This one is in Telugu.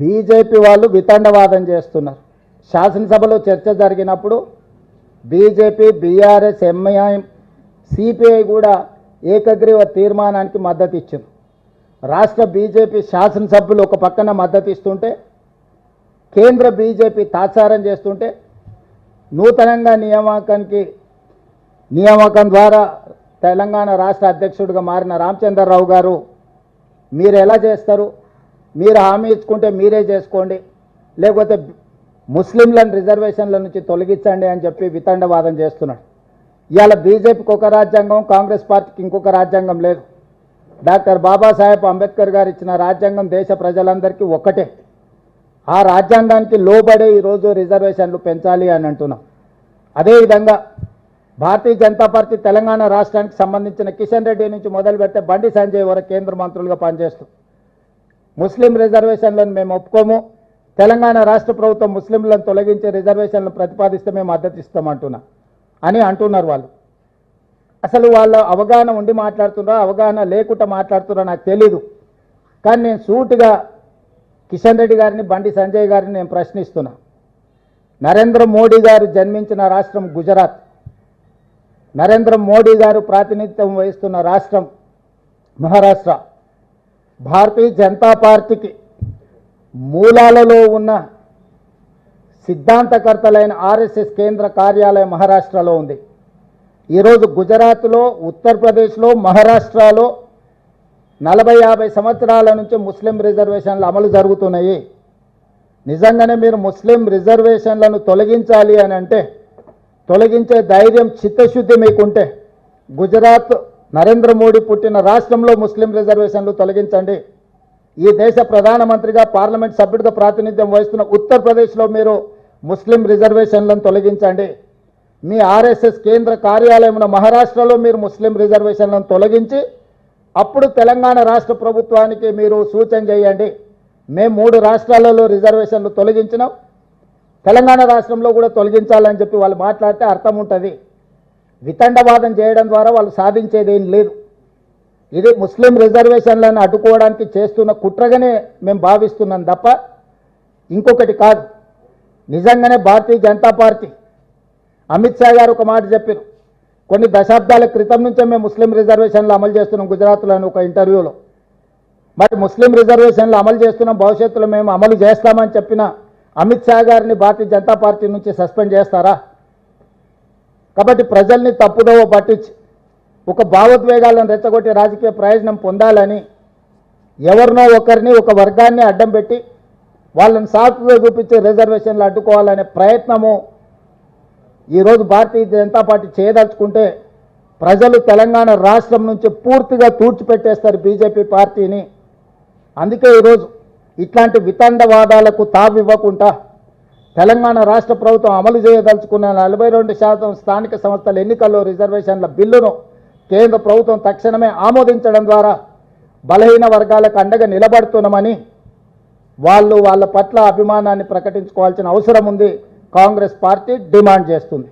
బీజేపీ వాళ్ళు వితండవాదం చేస్తున్నారు. శాసనసభలో చర్చ జరిగినప్పుడు బీజేపీ, బీఆర్ఎస్, ఎంఐఎం, సిపిఐ కూడా ఏకగ్రీవ తీర్మానానికి మద్దతు ఇచ్చారు. రాష్ట్ర బీజేపీ శాసనసభ్యులు ఒక పక్కన మద్దతు ఇస్తుంటే, కేంద్ర బీజేపీ తాత్సారం చేస్తుంటే, నూతనంగా నియామకం ద్వారా తెలంగాణ రాష్ట్ర అధ్యక్షుడిగా మారిన రామచంద్రరావు గారు మీరు ఎలా చేస్తారు, మీరు హామీ ఇచ్చుకుంటే మీరే చేసుకోండి, లేకపోతే ముస్లింలను రిజర్వేషన్ల నుంచి తొలగించండి అని చెప్పి వితండవాదం చేస్తున్నాడు. ఇవాళ బీజేపీకి ఒక రాజ్యాంగం, కాంగ్రెస్ పార్టీకి ఇంకొక రాజ్యాంగం లేదు. డాక్టర్ బాబాసాహెబ్ అంబేద్కర్ గారు ఇచ్చిన రాజ్యాంగం దేశ ప్రజలందరికీ ఒక్కటే. ఆ రాజ్యాంగానికి లోబడే ఈరోజు రిజర్వేషన్లు పెంచాలి అని అంటున్నాం. అదేవిధంగా భారతీయ జనతా పార్టీ తెలంగాణ రాష్ట్రానికి సంబంధించిన కిషన్ రెడ్డి నుంచి మొదలు పెడితే బండి సంజయ్ వరకు కేంద్ర మంత్రులుగా పనిచేస్తూ ముస్లిం రిజర్వేషన్లను మేము ఒప్పుకోము, తెలంగాణ రాష్ట్ర ప్రభుత్వం ముస్లింలను తొలగించే రిజర్వేషన్లను ప్రతిపాదిస్తే మేము మద్దతు ఇస్తామంటున్నా అని అంటున్నారు. వాళ్ళు అసలు వాళ్ళ అవగాహన ఉండి మాట్లాడుతున్నారో అవగాహన లేకుండా మాట్లాడుతున్నారో నాకు తెలీదు. కానీ నేను సూటిగా కిషన్ రెడ్డి గారిని, బండి సంజయ్ గారిని నేను ప్రశ్నిస్తున్నా. నరేంద్ర మోడీ గారు జన్మించిన రాష్ట్రం గుజరాత్, నరేంద్ర మోడీ గారు ప్రాతినిధ్యం వహిస్తున్న రాష్ట్రం మహారాష్ట్ర. భారతీయ జనతా పార్టీకి మూలాలలో ఉన్న సిద్ధాంతకర్తలైన ఆర్ఎస్ఎస్ కేంద్ర కార్యాలయం మహారాష్ట్రలో ఉంది. ఈరోజు గుజరాత్లో, ఉత్తరప్రదేశ్లో, మహారాష్ట్రలో 40-50 సంవత్సరాల నుంచి ముస్లిం రిజర్వేషన్లు అమలు జరుగుతున్నాయి. నిజంగానే మీరు ముస్లిం రిజర్వేషన్లను తొలగించాలి అని అంటే, తొలగించే ధైర్యం, చిత్తశుద్ధి మీకుంటే గుజరాత్ నరేంద్ర మోడీ పుట్టిన రాష్ట్రంలో ముస్లిం రిజర్వేషన్లు తొలగించండి. ఈ దేశ ప్రధానమంత్రిగా, పార్లమెంట్ సభ్యుడిగా ప్రాతినిధ్యం వహిస్తున్న ఉత్తరప్రదేశ్లో మీరు ముస్లిం రిజర్వేషన్లను తొలగించండి. మీ ఆర్ఎస్ఎస్ కేంద్ర కార్యాలయం మహారాష్ట్రలో మీరు ముస్లిం రిజర్వేషన్లను తొలగించి అప్పుడు తెలంగాణ రాష్ట్ర ప్రభుత్వానికి మీరు సూచన చేయండి. మేము 3 రాష్ట్రాలలో రిజర్వేషన్లు తొలగించినాం, తెలంగాణ రాష్ట్రంలో కూడా తొలగించాలని చెప్పి వాళ్ళు మాట్లాడితే అర్థం ఉంటుంది. వితండవాదం చేయడం ద్వారా వాళ్ళు సాధించేదేం లేదు. ఇది ముస్లిం రిజర్వేషన్లను అడ్డుకోవడానికి చేస్తున్న కుట్రగానే మేము భావిస్తున్నాం తప్ప ఇంకొకటి కాదు. నిజంగానే భారతీయ జనతా పార్టీ అమిత్ షా గారు ఒక మాట చెప్పారు, కొన్ని దశాబ్దాల క్రితం నుంచే మేము ముస్లిం రిజర్వేషన్లు అమలు చేస్తున్నాం గుజరాత్లోని ఒక ఇంటర్వ్యూలో. మరి ముస్లిం రిజర్వేషన్లు అమలు చేస్తున్నాం, భవిష్యత్తులో మేము అమలు చేస్తామని చెప్పిన అమిత్ షా గారిని భారతీయ జనతా పార్టీ నుంచి సస్పెండ్ చేస్తారా? కాబట్టి ప్రజల్ని తప్పుదోవ పట్టించి ఒక భావోద్వేగాలను రెచ్చగొట్టి రాజకీయ ప్రయోజనం పొందాలని ఎవరినో ఒకరిని, ఒక వర్గాన్ని అడ్డం పెట్టి వాళ్ళని సాకుగా చూపించి రిజర్వేషన్లు అడ్డుకోవాలనే ప్రయత్నము ఈరోజు భారతీయ జనతా పార్టీ చేయదలుచుకుంటే ప్రజలు తెలంగాణ రాష్ట్రం నుంచి పూర్తిగా తూర్చిపెట్టేస్తారు బీజేపీ పార్టీని. అందుకే ఈరోజు ఇట్లాంటి వితండవాదాలకు తావివ్వకుండా తెలంగాణ రాష్ట్ర ప్రభుత్వం అమలు చేయదలుచుకున్న 42% స్థానిక సంస్థల ఎన్నికల్లో రిజర్వేషన్ల బిల్లును కేంద్ర ప్రభుత్వం తక్షణమే ఆమోదించడం ద్వారా బలహీన వర్గాలకు అండగా నిలబడుతున్నామని వాళ్ళ పట్ల అభిమానాన్ని ప్రకటించుకోవాల్సిన అవసరం ఉంది. కాంగ్రెస్ పార్టీ డిమాండ్ చేస్తుంది.